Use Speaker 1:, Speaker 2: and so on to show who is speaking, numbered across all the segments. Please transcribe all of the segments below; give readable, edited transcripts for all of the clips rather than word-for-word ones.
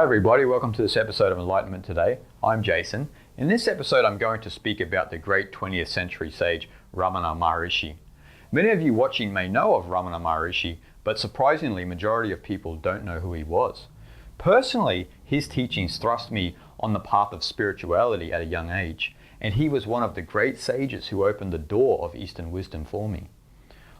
Speaker 1: Hi everybody, welcome to this episode of Enlightenment Today. I'm Jason. In this episode I'm going to speak about the great 20th century sage Ramana Maharishi. Many of you watching may know of Ramana Maharishi, but surprisingly majority of people don't know who he was. Personally, his teachings thrust me on the path of spirituality at a young age, and he was one of the great sages who opened the door of Eastern wisdom for me.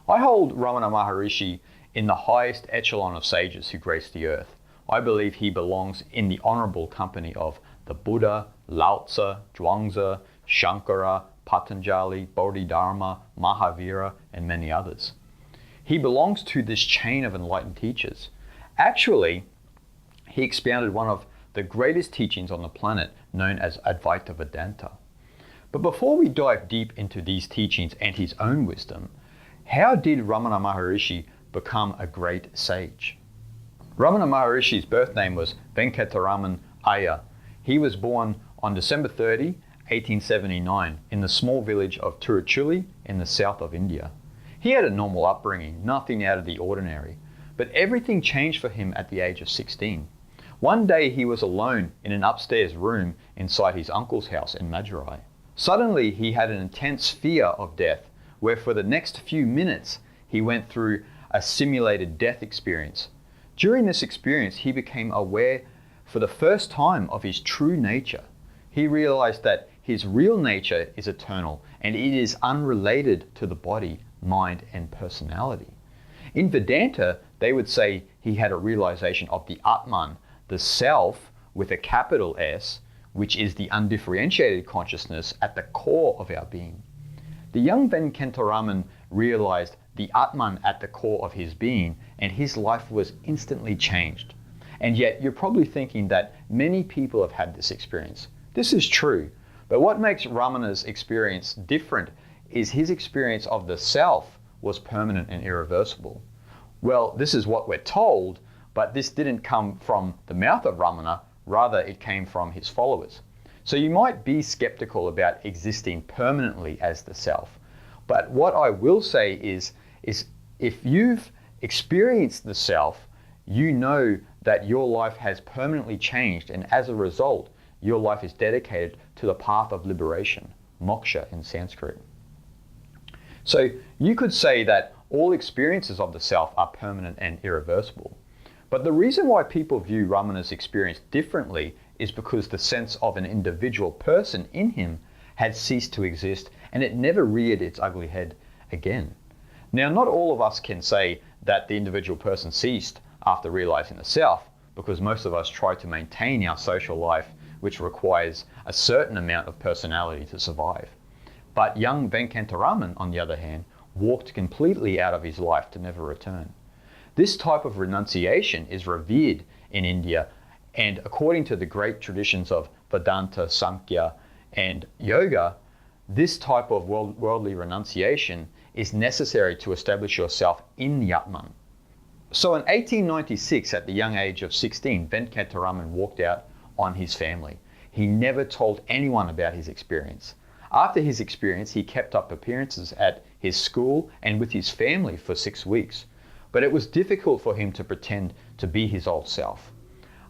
Speaker 1: I hold Ramana Maharishi in the highest echelon of sages who grace the earth. I believe he belongs in the honorable company of the Buddha, Lao-tzu, Chuang-tzu, Shankara, Patanjali, Bodhidharma, Mahavira, and many others. He belongs to this chain of enlightened teachers. Actually, he expounded one of the greatest teachings on the planet known as Advaita Vedanta. But before we dive deep into these teachings and his own wisdom, how did Ramana Maharishi become a great sage? Ramana Maharishi's birth name was Venkataraman Iyer. He was born on December 30, 1879 in the small village of Tiruchuli in the south of India. He had a normal upbringing, nothing out of the ordinary, but everything changed for him at the age of 16. One day he was alone in an upstairs room inside his uncle's house in Madurai. Suddenly he had an intense fear of death, where for the next few minutes he went through a simulated death experience. During this experience, he became aware for the first time of his true nature. He realized that his real nature is eternal and it is unrelated to the body, mind, and personality. In Vedanta, they would say he had a realization of the Atman, the self with a capital S, which is the undifferentiated consciousness at the core of our being. The young Venkataraman realized the Atman at the core of his being, and his life was instantly changed. And yet you're probably thinking that many people have had this experience. This is true, but what makes Ramana's experience different is his experience of the self was permanent and irreversible. Well, this is what we're told, but this didn't come from the mouth of Ramana, rather it came from his followers. So you might be skeptical about existing permanently as the self. But what I will say is if you've experienced the self, you know that your life has permanently changed, and as a result, your life is dedicated to the path of liberation, moksha in Sanskrit. So you could say that all experiences of the self are permanent and irreversible. But the reason why people view Ramana's experience differently is because the sense of an individual person in him had ceased to exist, and it never reared its ugly head again. Now, not all of us can say that the individual person ceased after realizing the self, because most of us try to maintain our social life, which requires a certain amount of personality to survive. But young Venkataraman, on the other hand, walked completely out of his life to never return. This type of renunciation is revered in India, and according to the great traditions of Vedanta, Samkhya, and Yoga, this type of worldly renunciation is necessary to establish yourself in the Atman. So in 1896, at the young age of 16, Venkataraman walked out on his family. He never told anyone about his experience. After his experience, he kept up appearances at his school and with his family for 6 weeks. But it was difficult for him to pretend to be his old self.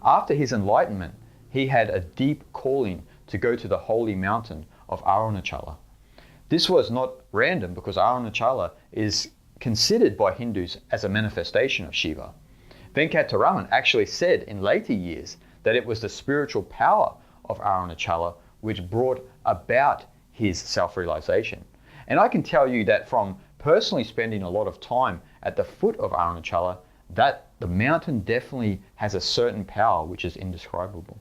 Speaker 1: After his enlightenment, he had a deep calling to go to the holy mountain of Arunachala. This was not random, because Arunachala is considered by Hindus as a manifestation of Shiva. Venkataraman actually said in later years that it was the spiritual power of Arunachala which brought about his self-realization. And I can tell you that from personally spending a lot of time at the foot of Arunachala, that the mountain definitely has a certain power which is indescribable.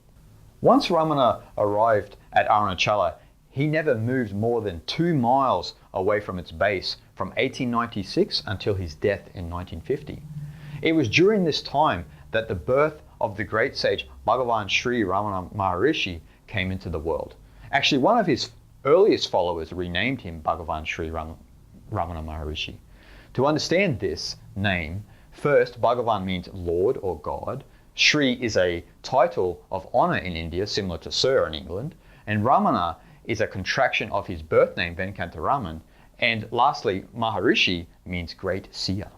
Speaker 1: Once Ramana arrived at Arunachala, he never moved more than 2 miles away from its base from 1896 until his death in 1950. It was during this time that the birth of the great sage Bhagavan Sri Ramana Maharishi came into the world. Actually, one of his earliest followers renamed him Bhagavan Sri Ramana Maharishi. To understand this name, first, Bhagavan means Lord or God. Sri is a title of honor in India, similar to Sir in England, and Ramana is a contraction of his birth name, Venkataraman, and lastly, Maharishi means great seer.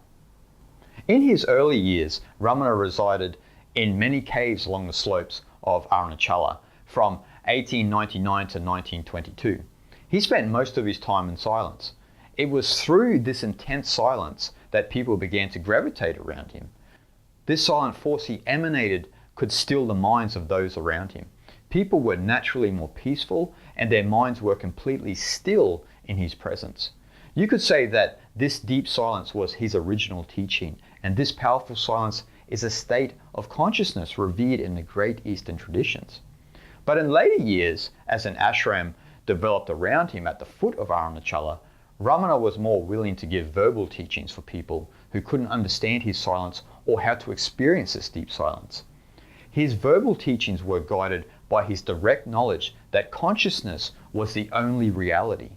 Speaker 1: In his early years, Ramana resided in many caves along the slopes of Arunachala from 1899 to 1922. He spent most of his time in silence. It was through this intense silence that people began to gravitate around him. This silent force he emanated could still the minds of those around him. People were naturally more peaceful and their minds were completely still in his presence. You could say that this deep silence was his original teaching, and this powerful silence is a state of consciousness revered in the great Eastern traditions. But in later years, as an ashram developed around him at the foot of Arunachala, Ramana was more willing to give verbal teachings for people who couldn't understand his silence or how to experience this deep silence. His verbal teachings were guided by his direct knowledge that consciousness was the only reality.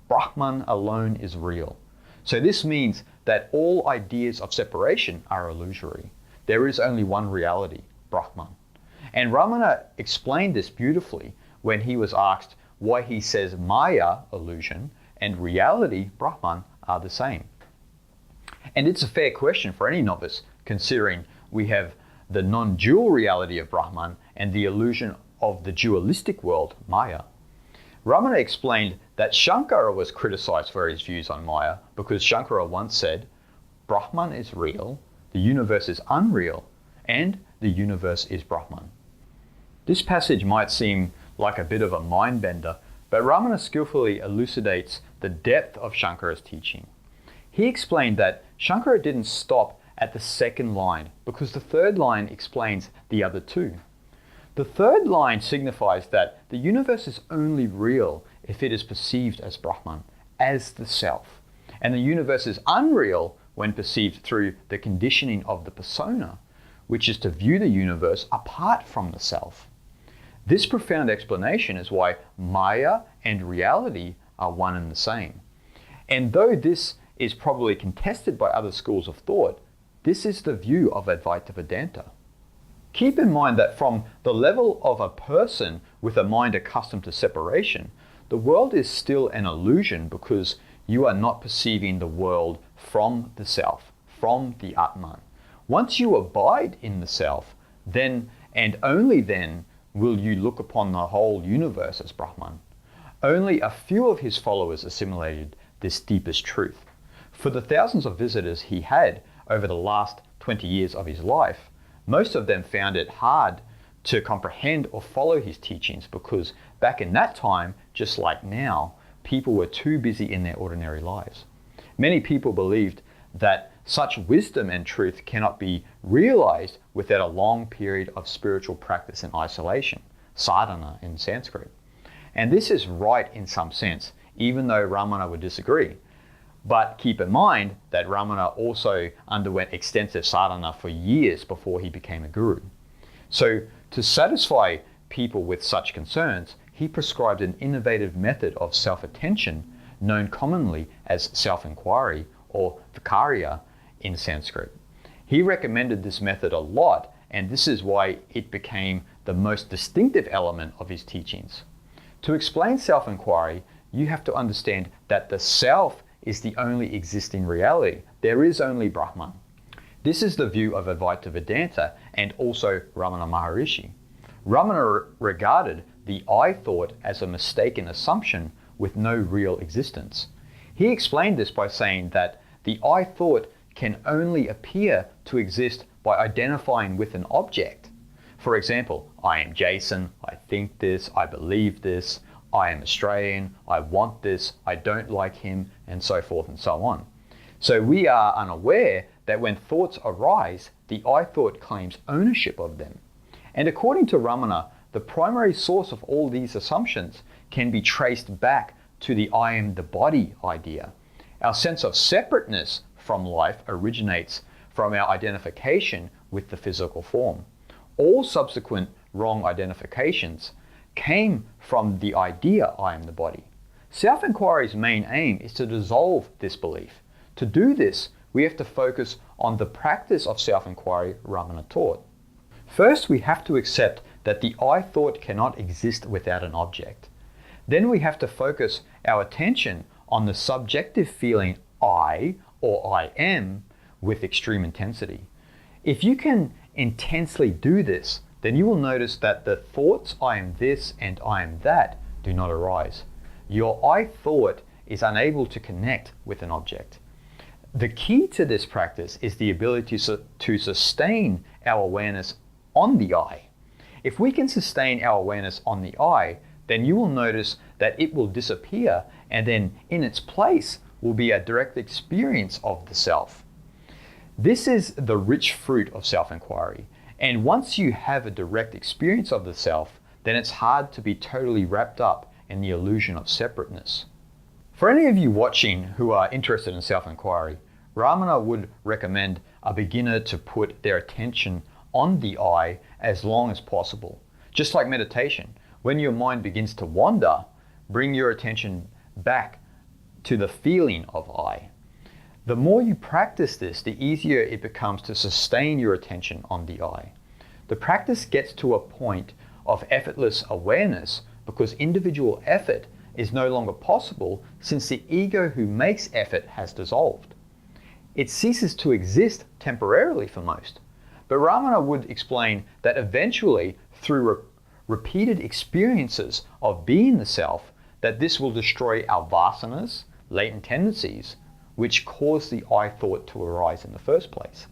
Speaker 1: Brahman alone is real. So this means that all ideas of separation are illusory. There is only one reality, Brahman. And Ramana explained this beautifully when he was asked why he says Maya, illusion, and reality, Brahman, are the same. And it's a fair question for any novice, considering we have the non-dual reality of Brahman and the illusion of the dualistic world, Maya. Ramana explained that Shankara was criticized for his views on Maya because Shankara once said, Brahman is real, the universe is unreal, and the universe is Brahman. This passage might seem like a bit of a mind bender, but Ramana skillfully elucidates the depth of Shankara's teaching. He explained that Shankara didn't stop at the second line because the third line explains the other two. The third line signifies that the universe is only real if it is perceived as Brahman, as the self. And the universe is unreal when perceived through the conditioning of the persona, which is to view the universe apart from the self. This profound explanation is why Maya and reality are one and the same. And though this is probably contested by other schools of thought, this is the view of Advaita Vedanta. Keep in mind that from the level of a person with a mind accustomed to separation, the world is still an illusion because you are not perceiving the world from the self, from the Atman. Once you abide in the self, then and only then will you look upon the whole universe as Brahman. Only a few of his followers assimilated this deepest truth. For the thousands of visitors he had over the last 20 years of his life, most of them found it hard to comprehend or follow his teachings because back in that time, just like now, people were too busy in their ordinary lives. Many people believed that such wisdom and truth cannot be realized without a long period of spiritual practice and isolation, sadhana in Sanskrit. And this is right in some sense, even though Ramana would disagree. But keep in mind that Ramana also underwent extensive sadhana for years before he became a guru. So to satisfy people with such concerns, he prescribed an innovative method of self-attention known commonly as self-inquiry or vikarya in Sanskrit. He recommended this method a lot, and this is why it became the most distinctive element of his teachings. To explain self-inquiry, you have to understand that the self is the only existing reality. There is only Brahman. This is the view of Advaita Vedanta and also Ramana Maharishi. Ramana regarded the I thought as a mistaken assumption with no real existence. He explained this by saying that the I thought can only appear to exist by identifying with an object. For example, I am Jason, I think this, I believe this, I am Australian, I want this, I don't like him, and so forth and so on. So we are unaware that when thoughts arise, the I thought claims ownership of them. And according to Ramana, the primary source of all these assumptions can be traced back to the I am the body idea. Our sense of separateness from life originates from our identification with the physical form. All subsequent wrong identifications came from the idea I am the body. Self-inquiry's main aim is to dissolve this belief. To do this, we have to focus on the practice of self-inquiry Ramana taught. First, we have to accept that the I thought cannot exist without an object. Then we have to focus our attention on the subjective feeling I or I am with extreme intensity. If you can intensely do this, then you will notice that the thoughts I am this and I am that do not arise. Your I thought is unable to connect with an object. The key to this practice is the ability to sustain our awareness on the I. If we can sustain our awareness on the I, then you will notice that it will disappear, and then in its place will be a direct experience of the self. This is the rich fruit of self-inquiry. And once you have a direct experience of the self, then it's hard to be totally wrapped up in the illusion of separateness. For any of you watching who are interested in self-inquiry, Ramana would recommend a beginner to put their attention on the I as long as possible. Just like meditation, when your mind begins to wander, bring your attention back to the feeling of I. The more you practice this, the easier it becomes to sustain your attention on the I. The practice gets to a point of effortless awareness because individual effort is no longer possible since the ego who makes effort has dissolved. It ceases to exist temporarily for most. But Ramana would explain that eventually, through repeated experiences of being the self, that this will destroy our vasanas, latent tendencies, which cause the I thought to arise in the first place.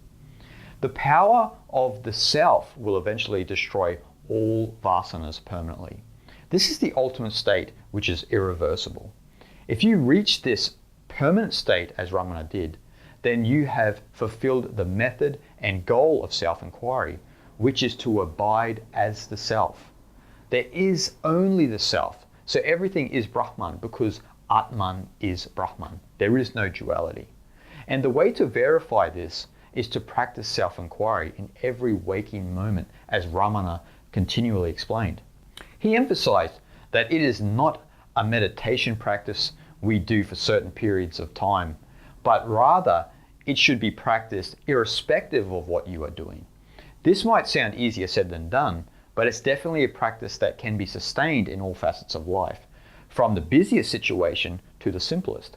Speaker 1: The power of the self will eventually destroy all vasanas permanently. This is the ultimate state which is irreversible. If you reach this permanent state as Ramana did, then you have fulfilled the method and goal of self-inquiry, which is to abide as the self. There is only the self, so everything is Brahman because Atman is Brahman. There is no duality. And the way to verify this is to practice self-inquiry in every waking moment, as Ramana continually explained. He emphasized that it is not a meditation practice we do for certain periods of time, but rather it should be practiced irrespective of what you are doing. This might sound easier said than done, but it's definitely a practice that can be sustained in all facets of life, from the busiest situation to the simplest.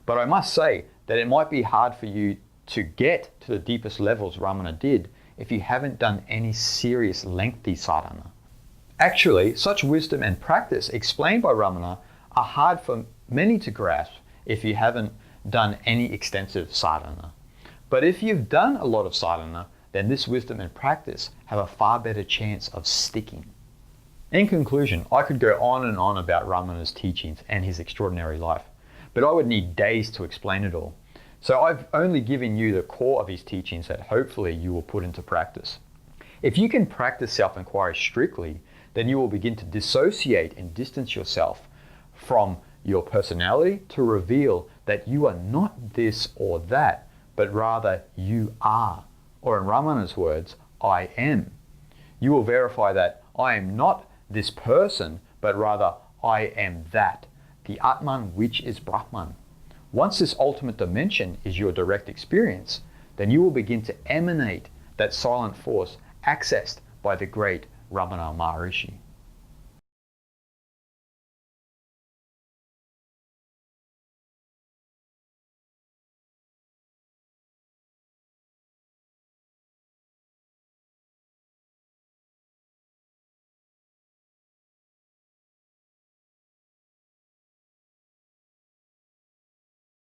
Speaker 1: But I must say that it might be hard for you to get to the deepest levels Ramana did if you haven't done any serious lengthy sadhana. Actually, such wisdom and practice explained by Ramana are hard for many to grasp if you haven't done any extensive sadhana. But if you've done a lot of sadhana, then this wisdom and practice have a far better chance of sticking. In conclusion, I could go on and on about Ramana's teachings and his extraordinary life, but I would need days to explain it all. So I've only given you the core of his teachings that hopefully you will put into practice. If you can practice self-inquiry strictly, then you will begin to dissociate and distance yourself from your personality to reveal that you are not this or that, but rather you are. Or in Ramana's words, I am. You will verify that I am not this person, but rather I am that, the Atman which is Brahman. Once this ultimate dimension is your direct experience, then you will begin to emanate that silent force accessed by the great Ramana Maharishi.